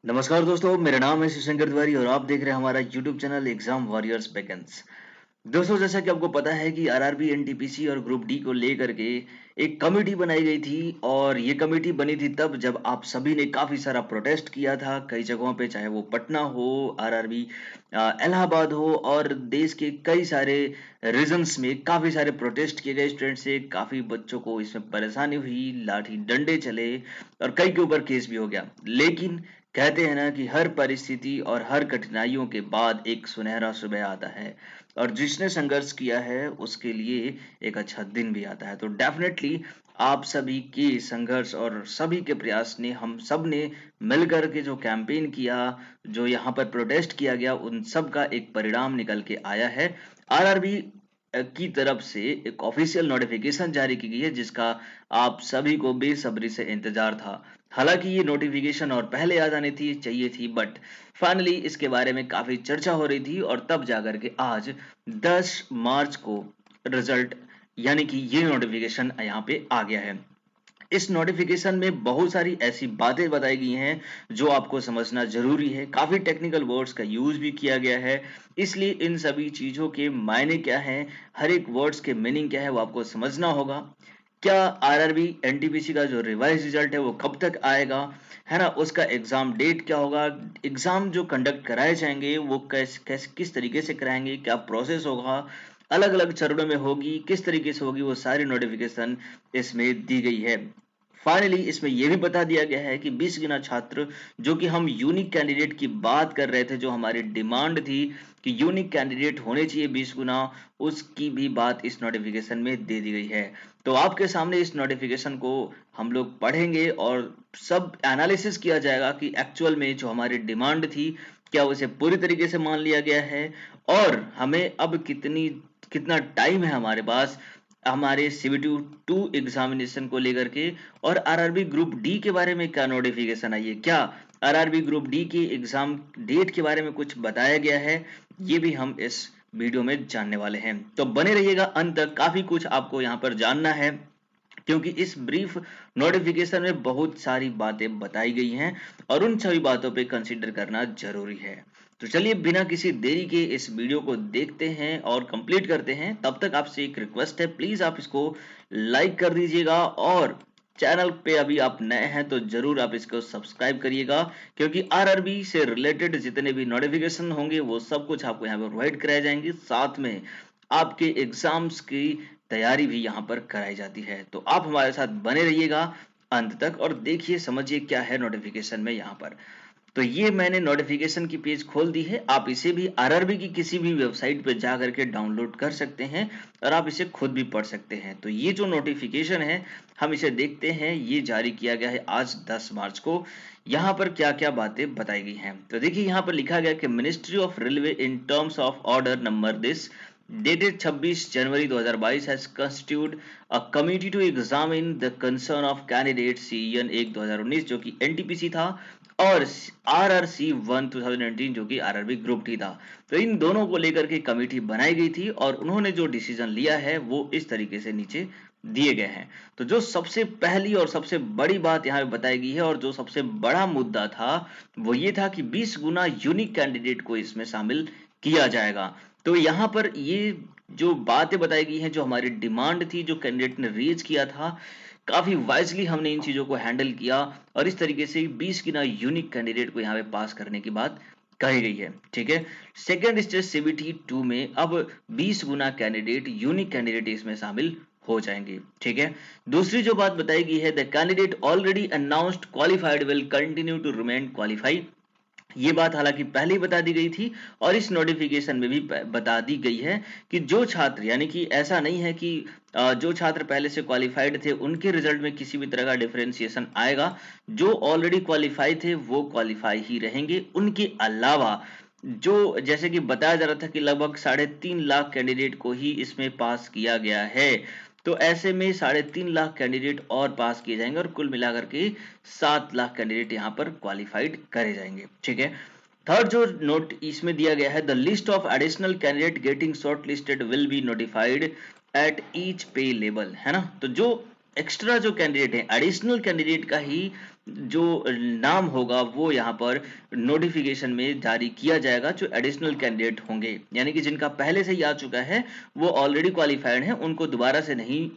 नमस्कार दोस्तों, मेरा नाम है शिवशंकर तिवारी और आप देख रहे हैं हमारा YouTube channel exam warriors beckons. दोस्तों, जैसा कि आपको पता है कि आरआरबी, एनटीपीसी और ग्रुप डी को लेकर के एक कमेटी बनाई गई थी और ये कमेटी बनी थी तब जब आप सभी ने काफ़ी सारा प्रोटेस्ट किया था कई जगहों पे, चाहे वो पटना हो, आरआरबी इलाहाबाद हो और देश के कई सारे रीजन्स में काफ़ी सारे प्रोटेस्ट किए गए स्टूडेंट से। काफ़ी बच्चों को इसमें परेशानी हुई, लाठी डंडे चले और कई के ऊपर केस भी हो गया। लेकिन कहते हैं ना कि हर परिस्थिति और हर कठिनाइयों के बाद एक सुनहरा सुबह आता है और जिसने संघर्ष किया है उसके लिए एक अच्छा दिन भी आता है। तो डेफिनेटली आप सभी के संघर्ष और सभी के प्रयास ने, हम सब ने मिलकर के जो कैंपेन किया, जो यहाँ पर प्रोटेस्ट किया गया, उन सब का एक परिणाम निकल के आया है। आरआरबी की तरफ से एक ऑफिशियल नोटिफिकेशन जारी की गई है जिसका आप सभी को बेसब्री से इंतजार था। हालांकि ये नोटिफिकेशन और पहले आ जानी थी चाहिए थी, बट फाइनली इसके बारे में काफी चर्चा हो रही थी और तब जाकर के आज 10 मार्च को रिजल्ट यानी कि ये नोटिफिकेशन यहाँ पे आ गया है। इस नोटिफिकेशन में बहुत सारी ऐसी बातें बताई गई हैं जो आपको समझना जरूरी है। काफी टेक्निकल वर्ड्स का यूज भी किया गया है, इसलिए इन सभी चीजों के मायने क्या हैं, हर एक वर्ड्स के मीनिंग क्या है, वो आपको समझना होगा। क्या आरआरबी एनटीपीसी का जो रिवाइज रिजल्ट है वो कब तक आएगा, है ना, उसका एग्जाम डेट क्या होगा, एग्जाम जो कंडक्ट कराए जाएंगे वो किस तरीके से कराएंगे, क्या प्रोसेस होगा, अलग अलग चरणों में होगी, किस तरीके से होगी, वो सारी नोटिफिकेशन इसमें दी गई है। फाइनली इसमें यह भी बता दिया गया है कि 20 गुना छात्र, जो कि हम यूनिक कैंडिडेट की बात कर रहे थे, जो हमारी डिमांड थी कि यूनिक कैंडिडेट होने चाहिए 20 गुना, उसकी भी बात इस नोटिफिकेशन में दे दी गई है। तो आपके सामने इस नोटिफिकेशन को हम लोग पढ़ेंगे और सब एनालिसिस किया जाएगा कि एक्चुअल में जो हमारी डिमांड थी, क्या उसे पूरी तरीके से मान लिया गया है और हमें अब कितना टाइम है हमारे पास हमारे सीबीटी 2 एग्जामिनेशन को लेकर के, और आरआरबी ग्रुप डी के बारे में क्या नोटिफिकेशन आई है, क्या आरआरबी ग्रुप डी के एग्जाम डेट के बारे में कुछ बताया गया है, ये भी हम इस वीडियो में जानने वाले हैं। तो बने रहिएगा अंत तक, काफी कुछ आपको यहाँ पर जानना है क्योंकि इस ब्रीफ नोटिफिकेशन में बहुत सारी बातें बताई गई हैं और उन सभी बातों पे कंसीडर करना जरूरी है। तो चलिए बिना किसी देरी के इस वीडियो को देखते हैं और कंप्लीट करते हैं। तब तक आपसे एक रिक्वेस्ट है, प्लीज आप इसको लाइक कर दीजिएगा और चैनल पे अभी आप नए हैं तो जरूर आप इसको सब्सक्राइब करिएगा, क्योंकि आरआरबी से रिलेटेड जितने भी नोटिफिकेशन होंगे वो सब कुछ आपको यहाँ पे प्रोवाइड कराए जाएंगे, साथ में आपके एग्जाम्स की तैयारी भी यहाँ पर कराई जाती है। तो आप हमारे साथ बने रहिएगा अंत तक और देखिए, समझिए क्या है नोटिफिकेशन में यहाँ पर। तो ये मैंने नोटिफिकेशन की पेज खोल दी है, आप इसे भी आरआरबी की किसी भी वेबसाइट पर जा करके डाउनलोड कर सकते हैं और आप इसे खुद भी पढ़ सकते हैं। तो ये जो नोटिफिकेशन है हम इसे देखते हैं, ये जारी किया गया है आज 10 मार्च को। यहाँ पर क्या क्या बातें बताई गई हैं, तो देखिए यहाँ पर लिखा गया कि ministry of railway in terms of order number this dated 26 January 2022 has constituted a committee to examine the concern of candidates CEN 1 2019 जो कि NTPC था और RRC 1 2019 जो कि आरआरबी ग्रुप डी था। तो इन दोनों को लेकर के कमेटी बनाई गई थी और उन्होंने जो डिसीजन लिया है वो इस तरीके से नीचे दिए गए हैं। तो जो सबसे पहली और सबसे बड़ी बात यहाँ पे बताई गई है और जो सबसे बड़ा मुद्दा था वो ये था कि 20 गुना यूनिक कैंडिडेट को इसमें शामिल किया जाएगा। तो यहाँ पर ये जो बातें बताई गई हैं, जो हमारी डिमांड थी, जो कैंडिडेट ने रेज किया था, काफी वाइजली हमने इन चीजों को हैंडल किया और इस तरीके से 20 गुना यूनिक कैंडिडेट को यहाँ पे पास करने की बात कही गई है। ठीक है, सेकेंड स्टेज सीबीटी 2 में अब 20 गुना कैंडिडेट, यूनिक कैंडिडेट इसमें शामिल हो जाएंगे। ठीक है, दूसरी जो बात बताई गई है, the candidate already announced qualified will continue to remain qualified. ये बात हालांकि पहले ही बता दी गई थी और इस नोटिफिकेशन में भी बता दी गई है कि जो छात्र, यानी कि ऐसा नहीं है कि जो छात्र पहले से क्वालिफाइड थे उनके रिजल्ट में किसी भी तरह का डिफरेंशिएशन आएगा। जो ऑलरेडी क्वालिफाई थे वो क्वालिफाई ही रहेंगे। उनके अलावा जो, जैसे कि बताया जा रहा था कि लगभग 3.5 लाख कैंडिडेट को ही इसमें पास किया गया है, तो ऐसे में 3.5 लाख कैंडिडेट और पास किए जाएंगे और कुल मिलाकर के 7 लाख कैंडिडेट यहाँ पर क्वालिफाइड करे जाएंगे। ठीक है, थर्ड जो नोट इसमें दिया गया है, the list of additional candidate getting short listed will be notified at each pay level, है ना। तो जो एक्स्ट्रा जो कैंडिडेट है, एडिशनल कैंडिडेट का ही जो नाम होगा वो यहाँ पर नोटिफिकेशन में जारी किया जाएगा, जो एडिशनल कैंडिडेट होंगे, यानी कि जिनका पहले से ही आ चुका है, वो ऑलरेडी क्वालिफाइड है, उनको दोबारा से नहीं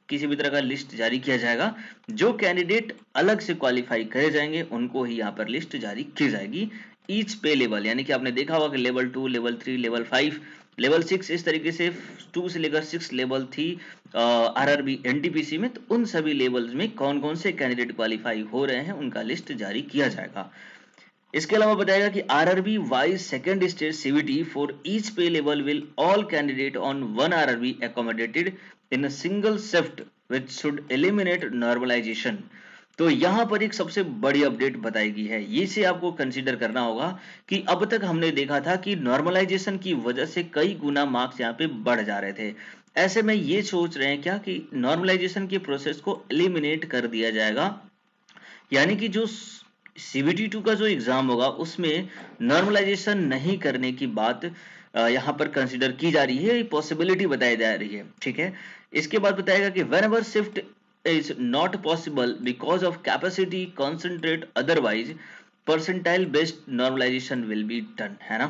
किसी भी तरह का लिस्ट जारी किया जाएगा। जो कैंडिडेट अलग से क्वालिफाई करे जाएंगे उनको ही यहाँ पर लिस्ट जारी की जाएगी। ईच पे लेवल, यानी कि आपने देखा होगा कि लेवल 2, लेवल 3, लेवल 5, लेवल 6, इस तरीके से 2 से लेकर 6 लेवल थी आरआरबी एनटीपीसी में। तो उन सभी लेवल्स में कौन कौन से कैंडिडेट क्वालिफाई हो रहे हैं उनका लिस्ट जारी किया जाएगा। इसके अलावा बताएगा कि RRB wise second stage CVT for each pay level will all candidate on one RRB accommodated in a single shift which should eliminate normalization. तो यहाँ पर एक सबसे बड़ी अपडेट बताई गई है, ये से आपको कंसीडर करना होगा कि अब तक हमने देखा था कि नॉर्मलाइजेशन की वजह से कई गुना मार्क्स यहाँ पे बढ़ जा रहे थे। ऐसे में ये सोच रहे हैं क्या कि नॉर्मलाइजेशन के प्रोसेस को एलिमिनेट कर दिया जाएगा, यानी कि जो सीबीटी 2 का जो एग्जाम होगा उसमें नॉर्मलाइजेशन नहीं करने की बात यहाँ पर कंसिडर की जा रही है, पॉसिबिलिटी बताई जा रही है। ठीक है, इसके बाद बताएगा कि whenever shift is not possible because of capacity constraint otherwise percentile based normalisation will be done, है ना।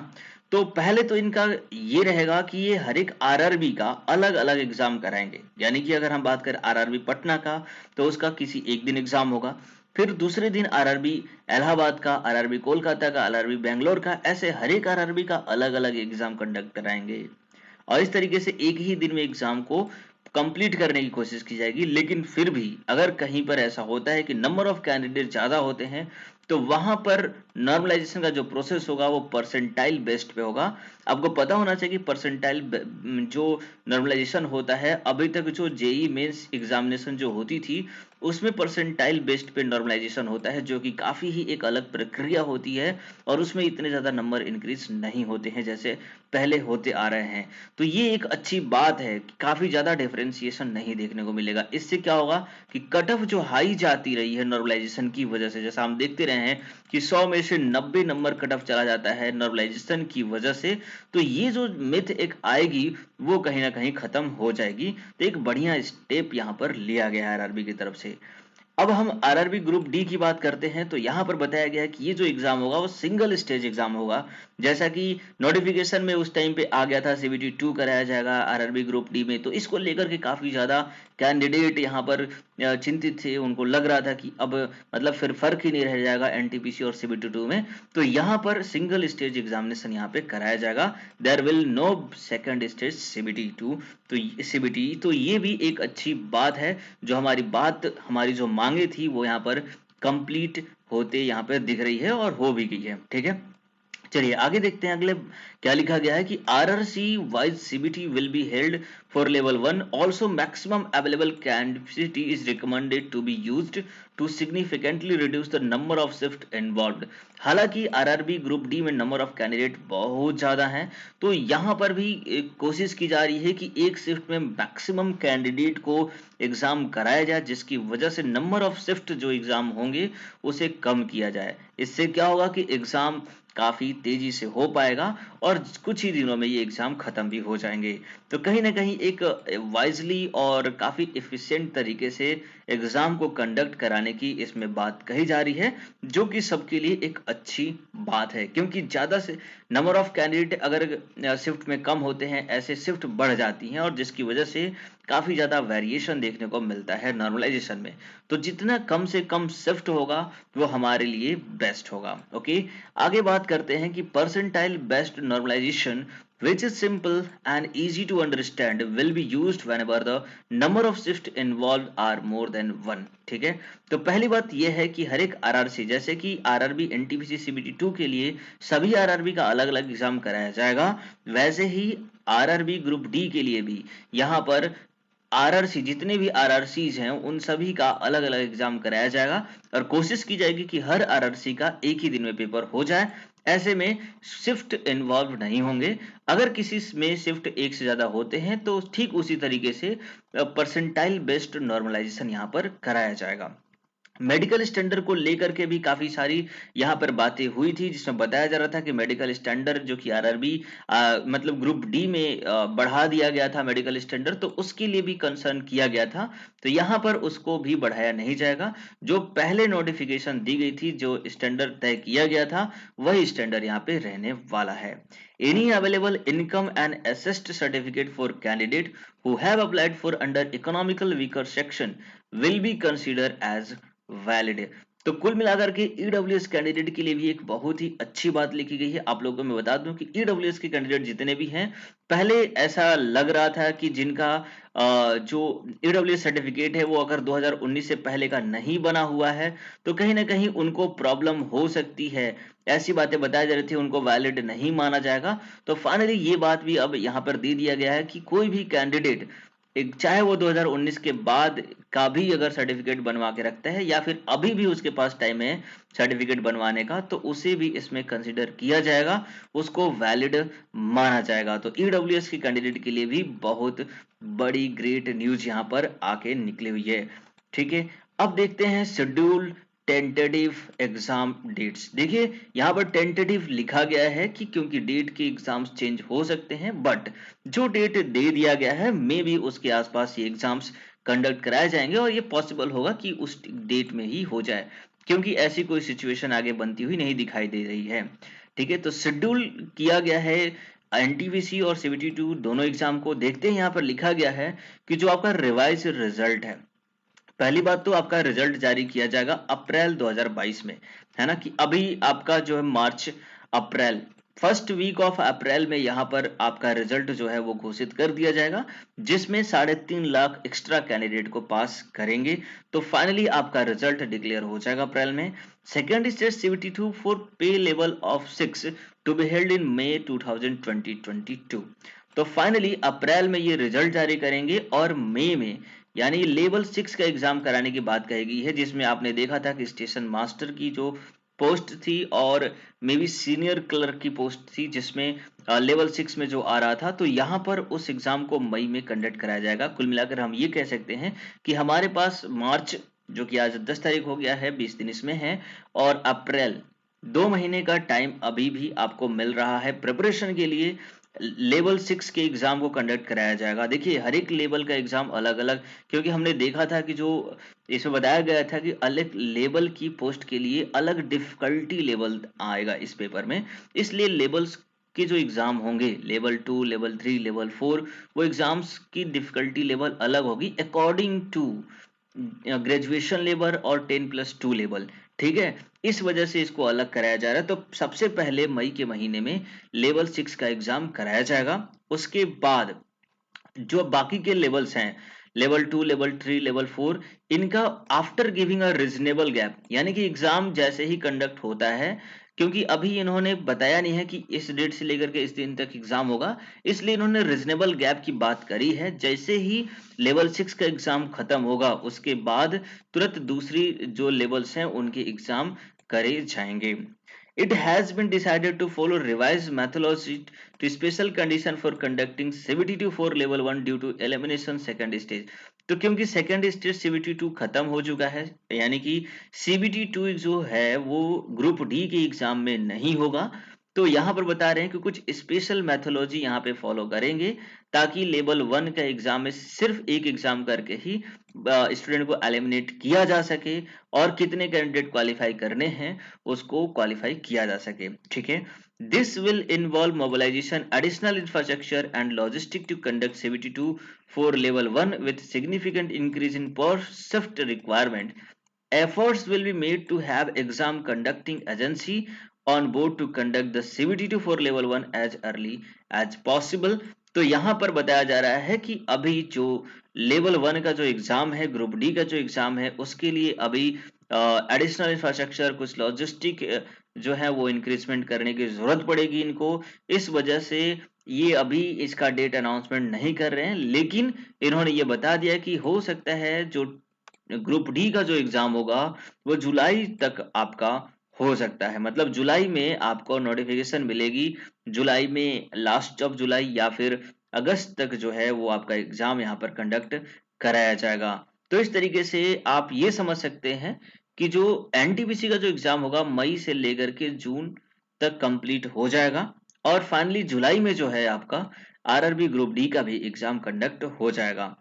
तो पहले तो इनका ये रहेगा कि ये हर एक आरआरबी का अलग अलग एग्जाम कराएंगे, यानी कि अगर हम बात करें आरआरबी पटना का तो उसका किसी एक दिन एग्जाम होगा, फिर दूसरे दिन आरआरबी इलाहाबाद का, आरआरबी कोलकाता का, आरआरबी बेंगलोर का, ऐसे हर एक आरआरबी का अलग अलग एग्जाम कंडक्ट कराएंगे और इस तरीके से एक ही दिन में एग्जाम को कंप्लीट करने की कोशिश की जाएगी। लेकिन फिर भी अगर कहीं पर ऐसा होता है कि नंबर ऑफ कैंडिडेट ज्यादा होते हैं तो वहां पर नॉर्मलाइजेशन का जो प्रोसेस होगा वो परसेंटाइल बेस्ड पे होगा। आपको पता होना चाहिए कि परसेंटाइल जो नॉर्मलाइजेशन होता है, अभी तक जो जेई मेंस एग्जामिनेशन जो होती थी उसमें परसेंटाइल बेस्ड पे नॉर्मलाइजेशन होता है, जो कि काफी ही एक अलग प्रक्रिया होती है और उसमें इतने ज्यादा नंबर इंक्रीज नहीं होते हैं जैसे पहले होते आ रहे हैं। तो ये एक अच्छी बात है, काफी ज्यादा डिफरेंशिएशन नहीं देखने को मिलेगा। इससे क्या होगा कि कट ऑफ जो हाई जाती रही है नॉर्मलाइजेशन की वजह से, जैसा हम देखते रहे हैं कि 100 में से 90 नंबर कट ऑफ चला जाता है नॉर्मलाइजेशन की वजह से, तो ये जो मिथ एक आएगी वो कहीं ना कहीं खत्म हो जाएगी। तो एक बढ़िया स्टेप यहाँ पर लिया गया है आरआरबी की तरफ से। अब हम आरआरबी ग्रुप डी की बात करते हैं तो यहाँ पर बताया गया है कि ये जो एग्जाम होगा वो सिंगल स्टेज एग्जाम होगा, जैसा कि नोटिफिकेशन में उस टाइम पे आ गया था सीबीटी 2 कराया जाएगा आरआरबी ग्रुप डी में। तो इसको लेकर के काफी ज्यादा कैंडिडेट यहाँ पर चिंतित थे, उनको लग रहा था कि अब मतलब फिर फर्क ही नहीं रह जाएगा एनटीपीसी और सीबीटी 2 में। तो यहाँ पर सिंगल स्टेज एग्जामिनेशन यहाँ पे कराया जाएगा, there will no second stage CBT 2 तो सीबीटी। तो ये भी एक अच्छी बात है, जो हमारी जो मांगे थी वो यहाँ पर कंप्लीट होते यहाँ पर दिख रही है और हो भी गई है। ठीक है, चलिए आगे देखते हैं अगले क्या लिखा गया है कि RRC wise CBT will be held for level 1 also maximum available capacity is recommended to be used to significantly reduce the number of shift involved. हालांकि आरआरबी ग्रुप डी में नंबर ऑफ कैंडिडेट बहुत ज्यादा हैं, तो यहाँ पर भी एक कोशिश की जा रही है कि एक शिफ्ट में मैक्सिमम कैंडिडेट को एग्जाम कराया जाए, जिसकी वजह से नंबर ऑफ शिफ्ट जो एग्जाम होंगे उसे कम किया जाए। इससे क्या होगा कि एग्जाम काफी तेजी से हो पाएगा और कुछ ही दिनों में ये एग्जाम खत्म भी हो जाएंगे। तो कहीं ना कहीं एक वाइजली और काफी एफिशिएंट तरीके से एग्जाम को कंडक्ट कराने की इसमें बात कही जा रही है, जो कि सबके लिए एक अच्छी बात है, क्योंकि ज्यादा से नंबर ऑफ कैंडिडेट अगर शिफ्ट में कम होते हैं, ऐसे शिफ्ट बढ़ जाती हैं और जिसकी वजह से काफी ज्यादा वेरिएशन देखने को मिलता है नॉर्मलाइजेशन में। तो जितना कम से कम शिफ्ट होगा वो हमारे लिए बेस्ट होगा। ओके, आगे बात करते हैं कि percentile based normalisation which is simple and easy to understand will be used whenever the number of shifts involved are more than one। ठीक है, तो पहली बात यह है कि हर एक आरआरसी, जैसे कि आरआरबी एनटीपीसी सीबीटी 2 के लिए सभी आरआरबी का अलग अलग एग्जाम कराया जाएगा, वैसे ही आरआरबी ग्रुप डी के लिए भी यहाँ पर आरआरसी जितने भी आरआरसीज हैं उन सभी का अलग अलग एग्जाम कराया जाएगा और कोशिश की जाएगी कि हर आरआरसी का एक ही दिन में पेपर हो जाए। ऐसे में शिफ्ट इन्वॉल्व नहीं होंगे। अगर किसी में शिफ्ट एक से ज्यादा होते हैं तो ठीक उसी तरीके से परसेंटाइल बेस्ड नॉर्मलाइजेशन यहाँ पर कराया जाएगा। मेडिकल स्टैंडर्ड को लेकर के भी काफी सारी यहाँ पर बातें हुई थी, जिसमें बताया जा रहा था कि मेडिकल स्टैंडर्ड जो कि आरआरबी मतलब ग्रुप डी में बढ़ा दिया गया था मेडिकल स्टैंडर्ड, तो उसके लिए भी कंसर्न किया गया था। तो यहाँ पर उसको भी बढ़ाया नहीं जाएगा। जो पहले नोटिफिकेशन दी गई थी, जो स्टैंडर्ड तय किया गया था, वही स्टैंडर्ड यहाँ पे रहने वाला है। Any available income and asset certificate for candidate who have applied for under economical weaker section will be consider as valid. तो कुल मिलाकर के ईडब्ल्यूएस कैंडिडेट के लिए भी एक बहुत ही अच्छी बात लिखी गई है। आप लोगों को मैं बता दूं कि ईडब्ल्यूएस के कैंडिडेट जितने भी हैं, पहले ऐसा लग रहा था कि जिनका जो ईडब्ल्यूएस सर्टिफिकेट है वो अगर 2019 से पहले का नहीं बना हुआ है तो कहीं ना कहीं उनको प्रॉब्लम हो सकती है, ऐसी बातें बताई जा रही थी, उनको वैलिड नहीं माना जाएगा। तो फाइनली ये बात भी अब यहाँ पर दे दिया गया है कि कोई भी कैंडिडेट, एक चाहे वो 2019 के बाद का भी अगर सर्टिफिकेट बनवा के रखता है या फिर अभी भी उसके पास टाइम है सर्टिफिकेट बनवाने का, तो उसे भी इसमें कंसिडर किया जाएगा, उसको वैलिड माना जाएगा। तो ईडब्ल्यूएस के कैंडिडेट के लिए भी बहुत बड़ी ग्रेट न्यूज यहाँ पर आके निकली हुई है। ठीक है, अब देखते हैं शेड्यूल टेंटेटिव एग्जाम डेट्स। देखिए यहाँ पर टेंटेटिव लिखा गया है कि क्योंकि डेट के एग्जाम्स चेंज हो सकते हैं, बट जो डेट दे दिया गया है मे भी उसके आसपास ये एग्जाम्स कंडक्ट कराए जाएंगे और ये पॉसिबल होगा कि उस डेट में ही हो जाए, क्योंकि ऐसी कोई सिचुएशन आगे बनती हुई नहीं दिखाई दे रही है। ठीक है, तो शेड्यूल किया गया है एनटीपीसी और सीबीटी 2 दोनों एग्जाम को। देखते हैं यहाँ पर लिखा गया है कि जो आपका रिवाइज रिजल्ट है, पहली बात तो आपका रिजल्ट जारी किया जाएगा अप्रैल 2022 में, है ना, कि अभी आपका जो है March April first week of April में यहाँ पर आपका रिजल्ट जो है वो घोषित कर दिया जाएगा, जिसमें 3.5 लाख एक्स्ट्रा कैंडिडेट को पास करेंगे। तो फाइनली आपका रिजल्ट डिक्लेयर हो जाएगा अप्रैल में। Second stage CBT 2 for pay level of 6 to be held in May 2022। तो फाइनली अप्रैल में ये रिजल्ट जारी करेंगे और मई में यानी लेवल 6 का एग्जाम कराने की बात कही गई है, जिसमें आपने देखा था कि स्टेशन मास्टर की जो पोस्ट थी और मे बी सीनियर क्लर्क की पोस्ट थी, जिसमें लेवल 6 में जो आ रहा था, तो यहाँ पर उस एग्जाम को मई में कंडक्ट कराया जाएगा। कुल मिलाकर हम ये कह सकते हैं कि हमारे पास मार्च, जो कि आज 10 तारीख हो गया है, 20 दिन इसमें है, और अप्रैल, 2 महीने का टाइम अभी भी आपको मिल रहा है प्रिपरेशन के लिए। लेवल 6 के एग्जाम को कंडक्ट कराया जाएगा। देखिए हर एक लेवल का एग्जाम अलग अलग, क्योंकि हमने देखा था कि जो इसमें बताया गया था कि अलग लेवल की पोस्ट के लिए अलग डिफिकल्टी लेवल आएगा इस पेपर में, इसलिए लेवल्स के जो एग्जाम होंगे लेवल 2, लेवल 3, लेवल 4, वो एग्जाम्स की डिफिकल्टी लेवल अलग होगी अकॉर्डिंग टू ग्रेजुएशन लेवल और 10+2 लेवल। ठीक है, इस वजह से इसको अलग कराया जा रहा है। तो सबसे पहले मई के महीने में लेवल 6 का एग्जाम कराया जाएगा। उसके बाद जो बाकी के लेवल्स हैं, लेवल 2, लेवल 3, लेवल 4, इनका after giving a reasonable gap, यानी कि एग्जाम जैसे ही कंडक्ट होता है, क्योंकि अभी इन्होंने बताया नहीं है कि इस डेट से लेकर के इस दिन तक एग्जाम होगा, इसलिए इन्होंने रीजनेबल गैप की बात करी है। जैसे ही लेवल 6 का एग्जाम खत्म होगा उसके बाद तुरंत दूसरी जो लेवल्स हैं उनके एग्जाम करे जाएंगे। It has been decided to follow revised methodology to special condition for conducting CBT2 for level 1 due to elimination second stage। तो क्योंकि सेकेंड स्टेज CBT2 खत्म हो चुका है, यानी कि CBT2 जो है वो ग्रुप डी के एग्जाम में नहीं होगा, तो यहाँ पर बता रहे हैं कि कुछ स्पेशल मैथोलॉजी यहाँ पे फॉलो करेंगे, ताकि लेवल 1 का एग्जाम में सिर्फ एक एग्जाम करके ही स्टूडेंट को एलिमिनेट किया जा सके और कितने कैंडिडेट क्वालिफाई करने हैं उसको क्वालिफाई किया जा सके। ठीक है, this will involve mobilisation additional infrastructure and logistic to conduct CBT2 for level 1 with significant increase in per shift requirement. Efforts will be made to have exam conducting agency on board to conduct the CBT2 for level 1 as early as possible। तो यहाँ पर बताया जा रहा है कि अभी जो लेवल 1 का जो एग्जाम है, ग्रुप डी का जो एग्जाम है, उसके लिए अभी एडिशनल इंफ्रास्ट्रक्चर, कुछ लॉजिस्टिक जो है वो इंक्रीजमेंट करने की जरूरत पड़ेगी इनको। इस वजह से ये अभी इसका डेट अनाउंसमेंट नहीं कर रहे हैं, लेकिन इन्होंने ये बता दिया कि हो सकता है जो ग्रुप डी का जो एग्जाम होगा वो जुलाई तक आपका हो सकता है, मतलब जुलाई में आपको नोटिफिकेशन मिलेगी, जुलाई में लास्ट ऑफ जुलाई या फिर अगस्त तक जो है वो आपका एग्जाम यहाँ पर कंडक्ट कराया जाएगा। तो इस तरीके से आप ये समझ सकते हैं कि जो एनटीपीसी का जो एग्जाम होगा मई से लेकर के जून तक कंप्लीट हो जाएगा और फाइनली जुलाई में जो है आपका आरआरबी ग्रुप डी का भी एग्जाम कंडक्ट हो जाएगा।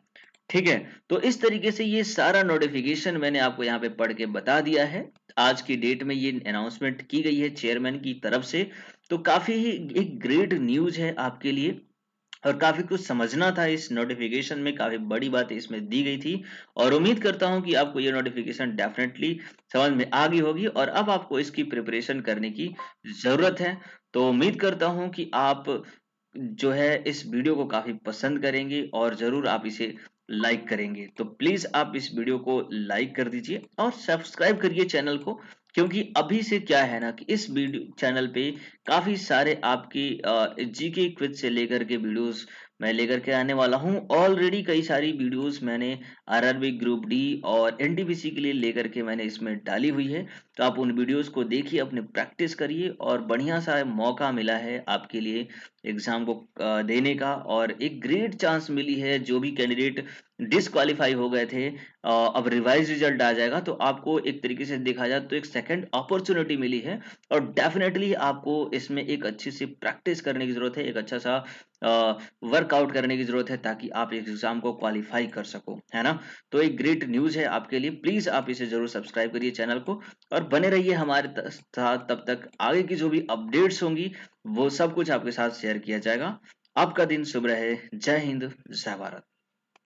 ठीक है, तो इस तरीके से ये सारा नोटिफिकेशन मैंने आपको यहाँ पे पढ़ के बता दिया है। आज की डेट में ये अनाउंसमेंट की गई है चेयरमैन की तरफ से, तो काफी ही एक ग्रेट न्यूज है आपके लिए और काफी कुछ समझना था इस नोटिफिकेशन में, काफी बड़ी बात इसमें दी गई थी और उम्मीद करता हूं कि आपको ये नोटिफिकेशन डेफिनेटली समझ में आ गई होगी और अब आपको इसकी प्रिपरेशन करने की जरूरत है। तो उम्मीद करता हूं कि आप जो है इस वीडियो को काफी पसंद करेंगे और जरूर आप इसे लाइक करेंगे। तो प्लीज आप इस वीडियो को लाइक कर दीजिए और सब्सक्राइब करिए चैनल को, क्योंकि अभी से क्या है ना कि इस वीडियो चैनल पे काफी सारे आपकी जीके क्विज से लेकर के वीडियोस मैं लेकर के आने वाला हूं। ऑलरेडी कई सारी वीडियोस मैंने आरआरबी ग्रुप डी और एनटीपीसी के लिए लेकर के मैंने इसमें डाली हुई है, तो आप उन वीडियोस को देखिए, अपने प्रैक्टिस करिए और बढ़िया सा मौका मिला है आपके लिए एग्जाम को देने का और एक ग्रेट चांस मिली है। जो भी कैंडिडेट डिसक्वालीफाई हो गए थे अब रिवाइज रिजल्ट आ जाएगा, तो आपको एक तरीके से देखा जाए तो एक सेकंड अपॉर्चुनिटी मिली है और डेफिनेटली आपको इसमें एक अच्छी सी प्रैक्टिस करने की जरूरत है, एक अच्छा सा वर्कआउट करने की जरूरत है ताकि आप इस एग्जाम को क्वालिफाई कर सको, है ना। तो एक ग्रेट न्यूज है आपके लिए, प्लीज आप इसे जरूर सब्सक्राइब करिए चैनल को और बने रहिए हमारे साथ। तब तक आगे की जो भी अपडेट्स होंगी वो सब कुछ आपके साथ शेयर किया जाएगा। आपका दिन शुभ रहे। जय हिंद, जय भारत।